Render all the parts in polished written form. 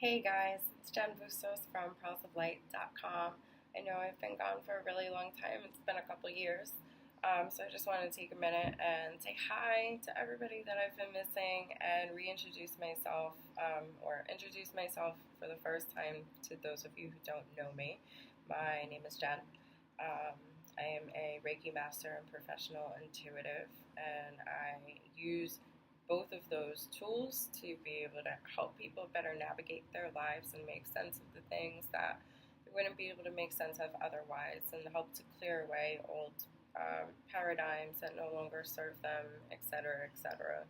Hey guys, it's Jen Bustos from pearlsoflight.com. I know I've been gone for a really long time. It's been a couple years. So I just wanted to take a minute and say hi to everybody that I've been missing and reintroduce myself or introduce myself for the first time to those of you who don't know me. My name is Jen. I am a Reiki master and professional intuitive, and I use both of those tools to be able to help people better navigate their lives and make sense of the things that they wouldn't be able to make sense of otherwise, and help to clear away old paradigms that no longer serve them, etc., etc.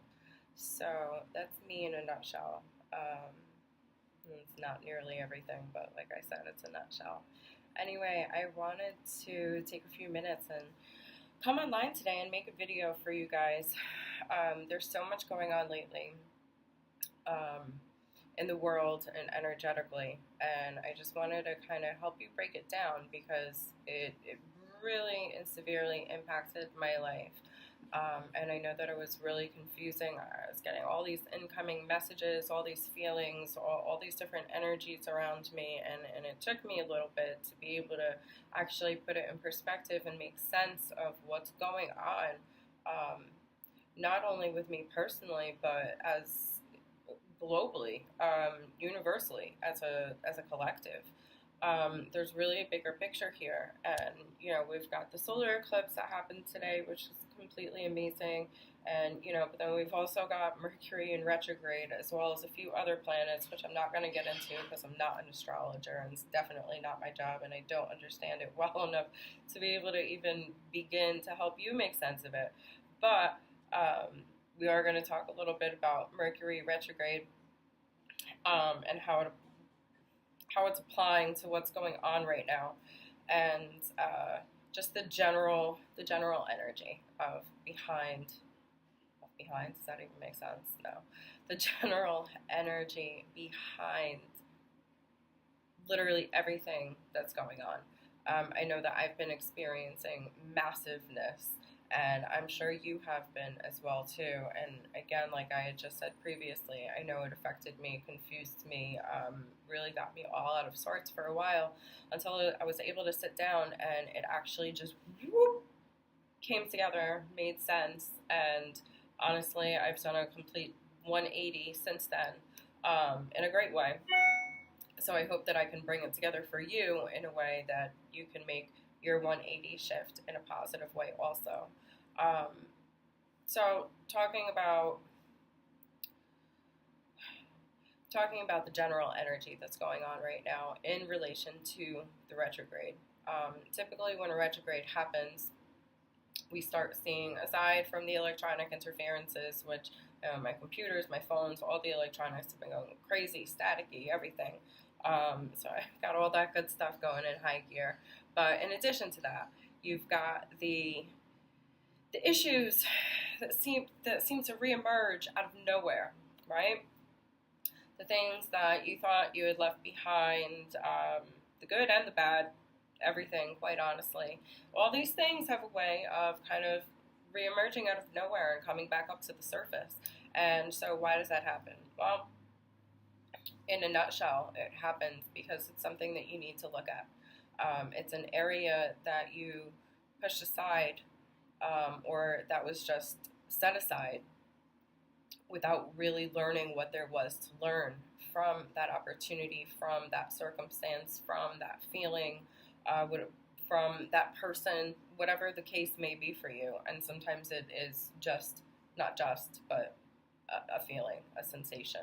So that's me in a nutshell. It's not nearly everything, but like I said, it's a nutshell. Anyway, I wanted to take a few minutes and come online today and make a video for you guys. There's so much going on lately in the world and energetically, and I just wanted to kind of help you break it down because it really and severely impacted my life. And I know that it was really confusing. I was getting all these incoming messages, all these feelings, all these different energies around me, and it took me a little bit to be able to actually put it in perspective and make sense of what's going on, not only with me personally, but as globally, universally, as a collective. There's really a bigger picture here, and we've got the solar eclipse that happened today, which is completely amazing, and but then we've also got Mercury in retrograde, as well as a few other planets, which I'm not going to get into because I'm not an astrologer, and it's definitely not my job, and I don't understand it well enough to be able to even begin to help you make sense of it. But we are going to talk a little bit about Mercury retrograde, and how it's applying to what's going on right now, and just the general energy of behind. Does that even make sense? No, the general energy behind literally everything that's going on. I know that I've been experiencing massiveness, and I'm sure you have been as well too. And again, like I had just said previously, I know it affected me, confused me, really got me all out of sorts for a while, until I was able to sit down and it actually just whoop, came together, made sense, and honestly, I've done a complete 180 since then, in a great way. So I hope that I can bring it together for you in a way that you can make your 180 shift in a positive way also. So talking about the general energy that's going on right now in relation to the retrograde. Typically when a retrograde happens, we start seeing, aside from the electronic interferences, which my computers, my phones, all the electronics have been going crazy, staticky, everything. So I've got all that good stuff going in high gear. But in addition to that, you've got the issues that seem to reemerge out of nowhere, right? The things that you thought you had left behind, the good and the bad, everything, quite honestly. All these things have a way of kind of reemerging out of nowhere and coming back up to the surface. And so why does that happen? Well, in a nutshell, it happens because it's something that you need to look at. It's an area that you pushed aside, or that was just set aside without really learning what there was to learn from that opportunity, from that circumstance, from that feeling, from that person, whatever the case may be for you. And sometimes it is just, not just, but a feeling, a sensation.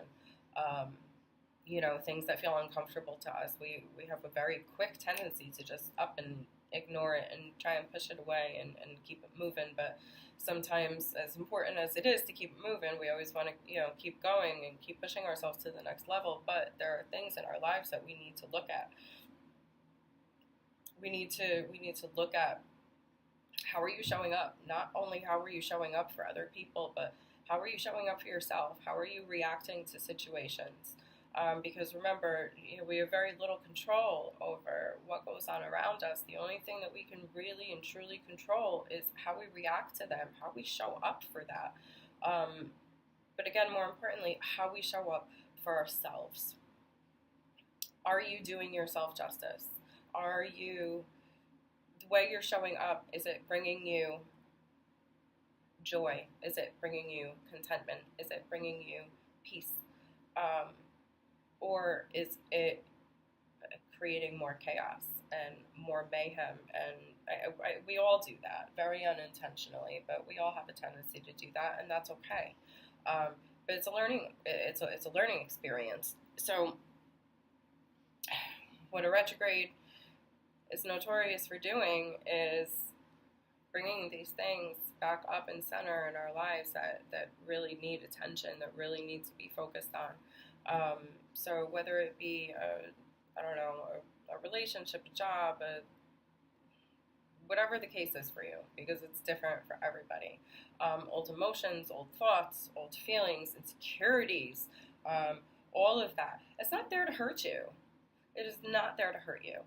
Things that feel uncomfortable to us, we have a very quick tendency to just up and ignore it and try and push it away and keep it moving. But sometimes, as important as it is to keep it moving, we always want to keep going and keep pushing ourselves to the next level. But there are things in our lives that we need to look at. We need to look at, how are you showing up? Not only how are you showing up for other people, but how are you showing up for yourself? How are you reacting to situations? Because remember, we have very little control over what goes on around us. The only thing that we can really and truly control is how we react to them, how we show up for that. But again, more importantly, how we show up for ourselves. Are you doing yourself justice? Are you, the way you're showing up, is it bringing you joy? Is it bringing you contentment? Is it bringing you peace? Um, or is it creating more chaos and more mayhem? And we all do that very unintentionally, but we all have a tendency to do that, and that's okay. But it's a learning. It's a learning experience. So, what a retrograde is notorious for doing is bringing these things back up and center in our lives that really need attention, that really need to be focused on. So whether it be, I don't know, a relationship, a job, whatever the case is for you, because it's different for everybody. Old emotions, old thoughts, old feelings, insecurities, all of that. It's not there to hurt you. It is not there to hurt you.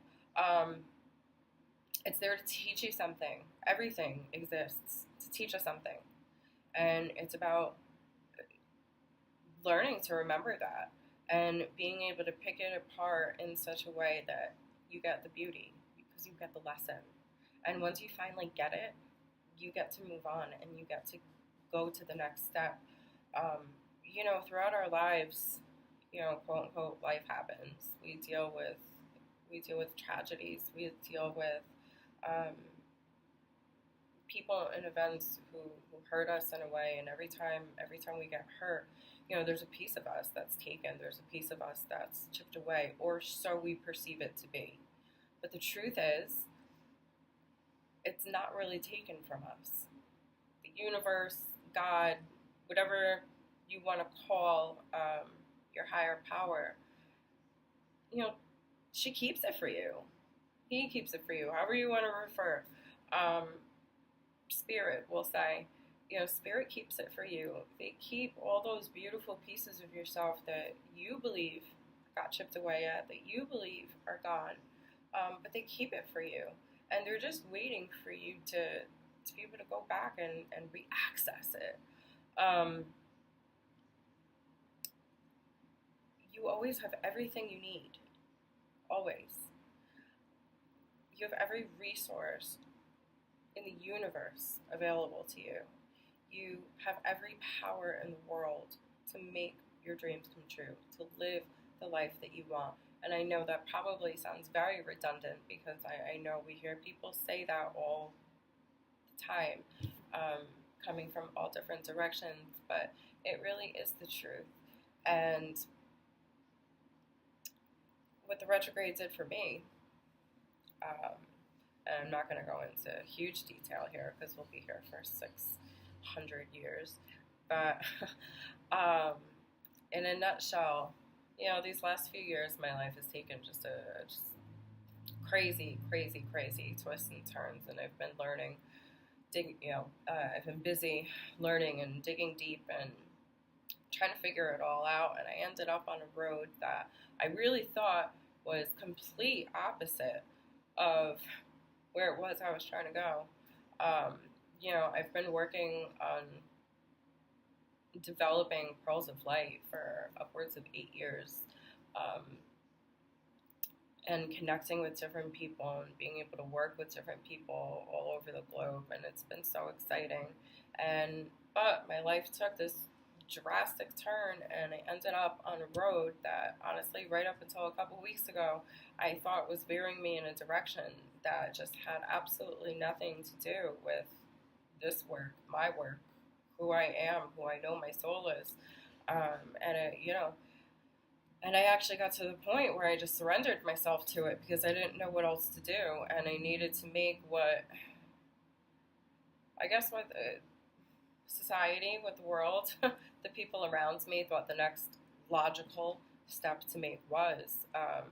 It's there to teach you something. Everything exists to teach us something. And it's about learning to remember that and being able to pick it apart in such a way that you get the beauty because you get the lesson. And once you finally get it, you get to move on and you get to go to the next step. Throughout our lives, quote unquote, life happens. We deal with tragedies. We deal with people and events who hurt us in a way, and every time we get hurt, there's a piece of us that's taken, there's a piece of us that's chipped away, or so we perceive it to be. But the truth is, it's not really taken from us. The universe, God, whatever you want to call your higher power, she keeps it for you. He keeps it for you, however you want to refer. Spirit will say, Spirit keeps it for you. They keep all those beautiful pieces of yourself that you believe got chipped away at, that you believe are gone, but they keep it for you. And they're just waiting for you to be able to go back and re-access it. You always have everything you need. Always. You have every resource in the universe available to you. You have every power in the world to make your dreams come true, to live the life that you want. And I know that probably sounds very redundant because I know we hear people say that all the time, coming from all different directions, but it really is the truth. And what the retrograde did for me, and I'm not going to go into huge detail here because we'll be here for 600 years, but in a nutshell, these last few years, my life has taken just crazy, crazy, crazy twists and turns, and I've been learning, I've been busy learning and digging deep and trying to figure it all out, and I ended up on a road that I really thought was complete opposite of where it was I was trying to go. I've been working on developing Pearls of Light for upwards of 8 years, and connecting with different people and being able to work with different people all over the globe, and it's been so exciting. But my life took this drastic turn, and I ended up on a road that, honestly, right up until a couple weeks ago, I thought was veering me in a direction that just had absolutely nothing to do with this work, my work, who I am, who I know my soul is. And I actually got to the point where I just surrendered myself to it because I didn't know what else to do, and I needed to make what society, with the world, the people around me thought the next logical step to make was.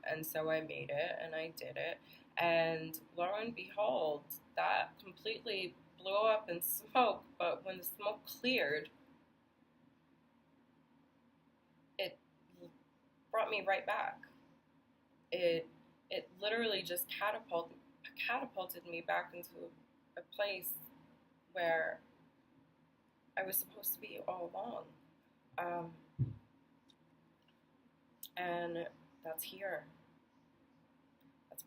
And so I made it, and I did it. And lo and behold, that completely blew up in smoke. But when the smoke cleared, it brought me right back. It literally just catapulted me back into a place where I was supposed to be all along. And that's here.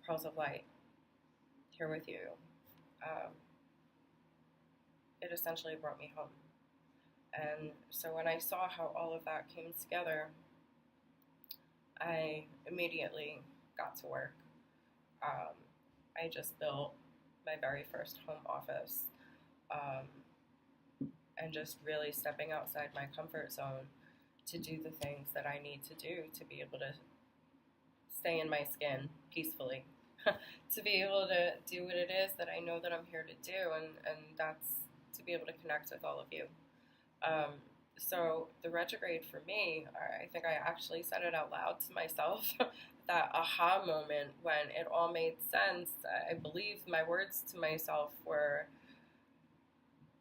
Pearls of Light here with you. Um, it essentially brought me home. And so when I saw how all of that came together, I immediately got to work. Um, I just built my very first home office, um, and just really stepping outside my comfort zone to do the things that I need to do to be able to stay in my skin peacefully, to be able to do what it is that I know that I'm here to do, and that's to be able to connect with all of you. Um, so the retrograde for me, I think I actually said it out loud to myself, that aha moment when it all made sense. I believe my words to myself were,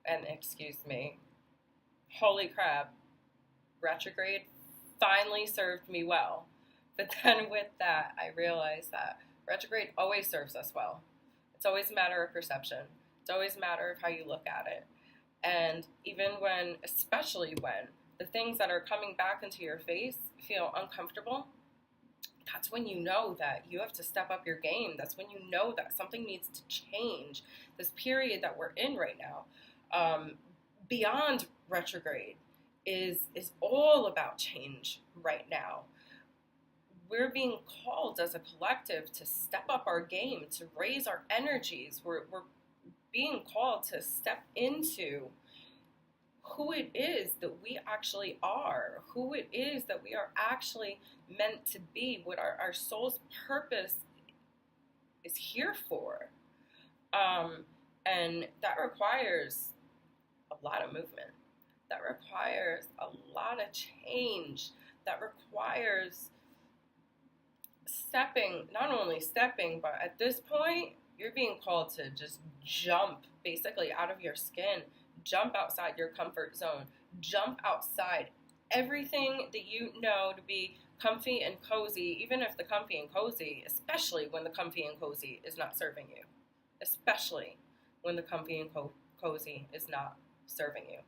and excuse me, holy crap, retrograde finally served me well. But then with that, I realized that retrograde always serves us well. It's always a matter of perception. It's always a matter of how you look at it. And even when, especially when, the things that are coming back into your face feel uncomfortable, that's when you know that you have to step up your game. That's when you know that something needs to change. This period that we're in right now, beyond retrograde, is all about change right now. We're being called as a collective to step up our game, to raise our energies. We're being called to step into who it is that we actually are, who it is that we are actually meant to be, what our soul's purpose is here for. And that requires a lot of movement. That requires a lot of change. That requires not only stepping, but at this point, you're being called to just jump basically out of your skin, jump outside your comfort zone, jump outside everything that you know to be comfy and cozy, even if the comfy and cozy, especially when the comfy and cozy is not serving you, especially when the comfy and cozy is not serving you.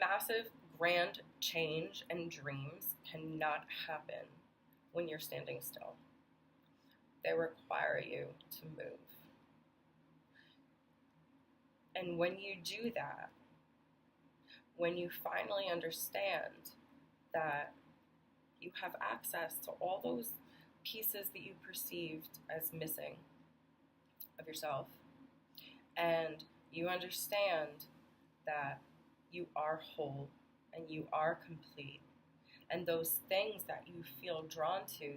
Massive, grand change and dreams cannot happen when you're standing still. They require you to move. And when you do that, when you finally understand that you have access to all those pieces that you perceived as missing of yourself, and you understand that you are whole and you are complete, and those things that you feel drawn to,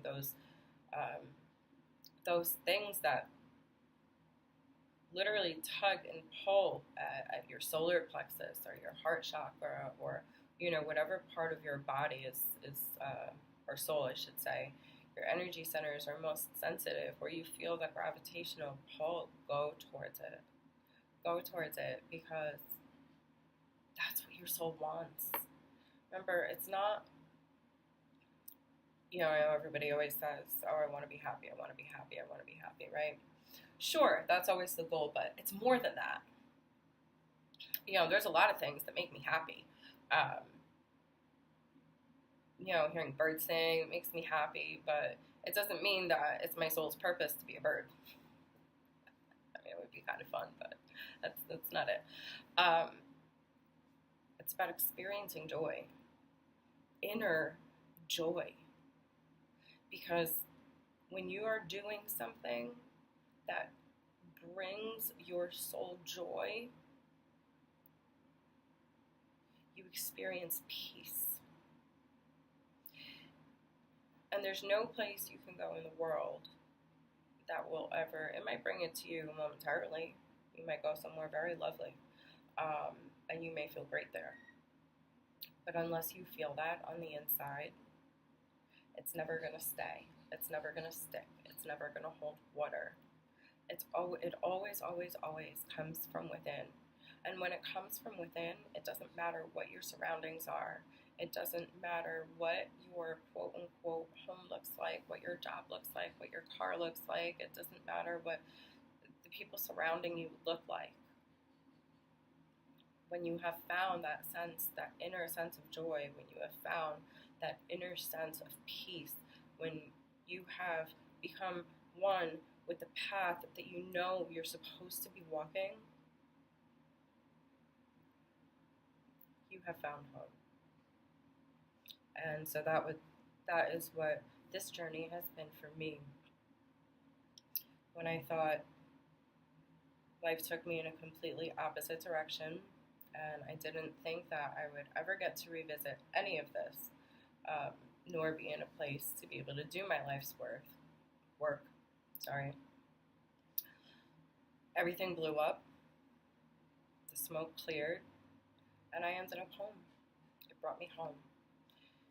those things that literally tug and pull at your solar plexus or your heart chakra, or whatever part of your body is or soul, I should say, your energy centers are most sensitive, where you feel that gravitational pull, go towards it. Go towards it, because that's what your soul wants. Remember, it's not, everybody always says, oh, I want to be happy, I want to be happy, I want to be happy, right? Sure, that's always the goal, but it's more than that. There's a lot of things that make me happy. Hearing birds sing makes me happy, but it doesn't mean that it's my soul's purpose to be a bird. I mean, it would be kind of fun, but that's not it. It's about experiencing joy, inner joy, because when you are doing something that brings your soul joy, you experience peace. And there's no place you can go in the world that will ever, it might bring it to you momentarily. You might go somewhere very lovely, and you may feel great there. But unless you feel that on the inside, it's never going to stay. It's never going to stick. It's never going to hold water. It always, always, always comes from within. And when it comes from within, it doesn't matter what your surroundings are. It doesn't matter what your quote-unquote home looks like, what your job looks like, what your car looks like. It doesn't matter what the people surrounding you look like. When you have found that sense, that inner sense of joy, when you have found that inner sense of peace, when you have become one with the path that you know you're supposed to be walking, you have found home. And so that is what this journey has been for me. When I thought life took me in a completely opposite direction, and I didn't think that I would ever get to revisit any of this, nor be in a place to be able to do my life's work. Everything blew up, the smoke cleared, and I ended up home. It brought me home.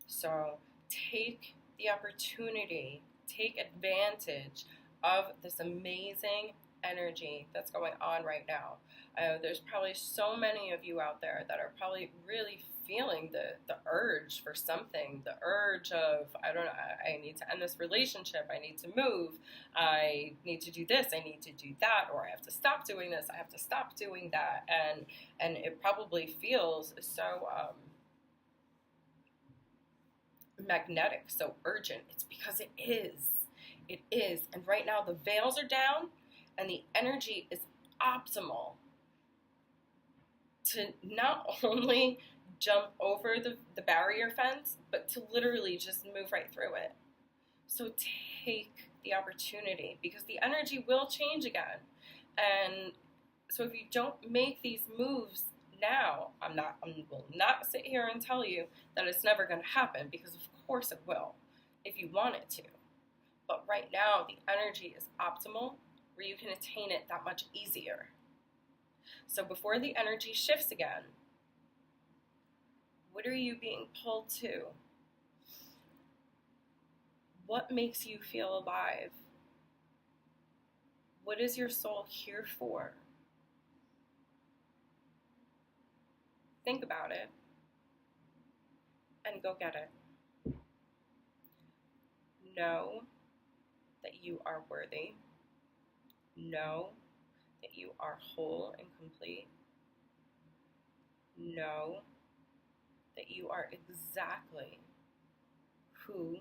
So take the opportunity, take advantage of this amazing energy that's going on right now. There's probably so many of you out there that are probably really feeling the urge for something, the urge of, I don't know, I need to end this relationship, I need to move, I need to do this, I need to do that, or I have to stop doing this, I have to stop doing that, and it probably feels so magnetic, so urgent. It's because it is, and right now the veils are down, and the energy is optimal to not only jump over the barrier fence, but to literally just move right through it. So take the opportunity, because the energy will change again. And so if you don't make these moves now, I will not sit here and tell you that it's never going to happen, because of course it will, if you want it to. But right now, the energy is optimal, where you can attain it that much easier. So before the energy shifts again, what are you being pulled to? What makes you feel alive? What is your soul here for? Think about it and go get it. Know that you are worthy. Know that you are whole and complete. Know that you are exactly who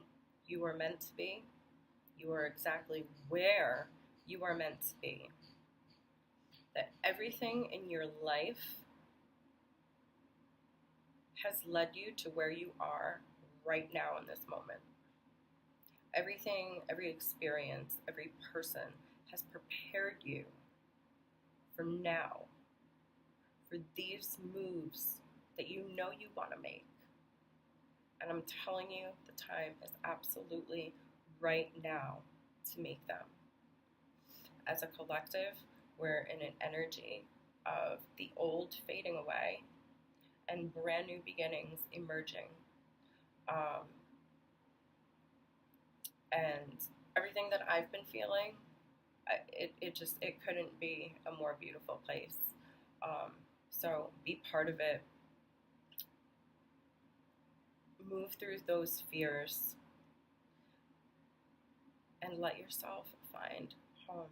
you are meant to be. You are exactly where you are meant to be. That everything in your life has led you to where you are right now in this moment. Everything, every experience, every person has prepared you for now, for these moves that you know you want to make. And I'm telling you, the time is absolutely right now to make them. As a collective, we're in an energy of the old fading away and brand new beginnings emerging. And everything that I've been feeling, it couldn't be a more beautiful place. So be part of it. Move through those fears and let yourself find home.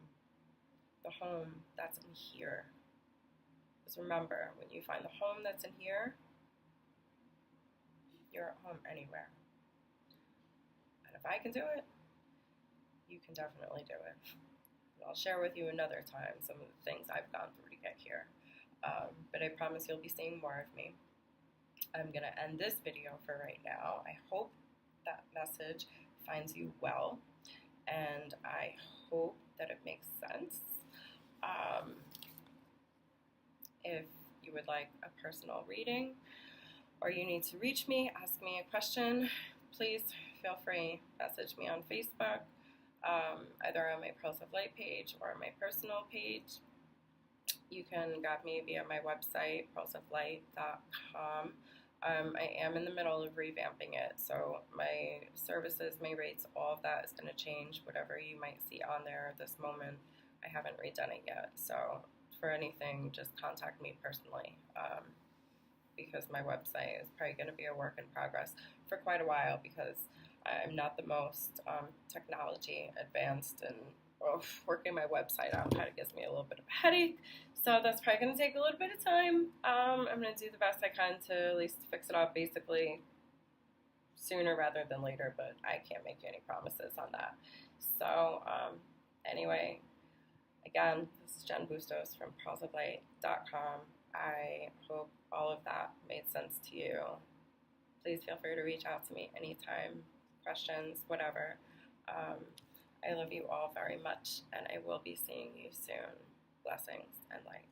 The home that's in here. Because remember, when you find the home that's in here, you're at home anywhere. And if I can do it, you can definitely do it. And I'll share with you another time some of the things I've gone through to get here. But I promise you'll be seeing more of me. I'm going to end this video for right now. I hope that message finds you well, and I hope that it makes sense. If you would like a personal reading, or you need to reach me, ask me a question, please feel free, message me on Facebook, either on my Pearls of Light page or my personal page. You can grab me via my website, pearlsoflight.com. I am in the middle of revamping it, so my services, my rates, all of that is going to change. Whatever you might see on there at this moment, I haven't redone it yet. So for anything, just contact me personally, because my website is probably going to be a work in progress for quite a while, because I'm not the most technology advanced, and working my website out kind of gives me a little bit of a headache. So that's probably going to take a little bit of time. I'm going to do the best I can to at least fix it up, basically sooner rather than later, but I can't make any promises on that. So, anyway, again, this is Jen Bustos from pearlsoflight.com. I hope all of that made sense to you. Please feel free to reach out to me anytime, questions, whatever. I love you all very much, and I will be seeing you soon. Blessings and light.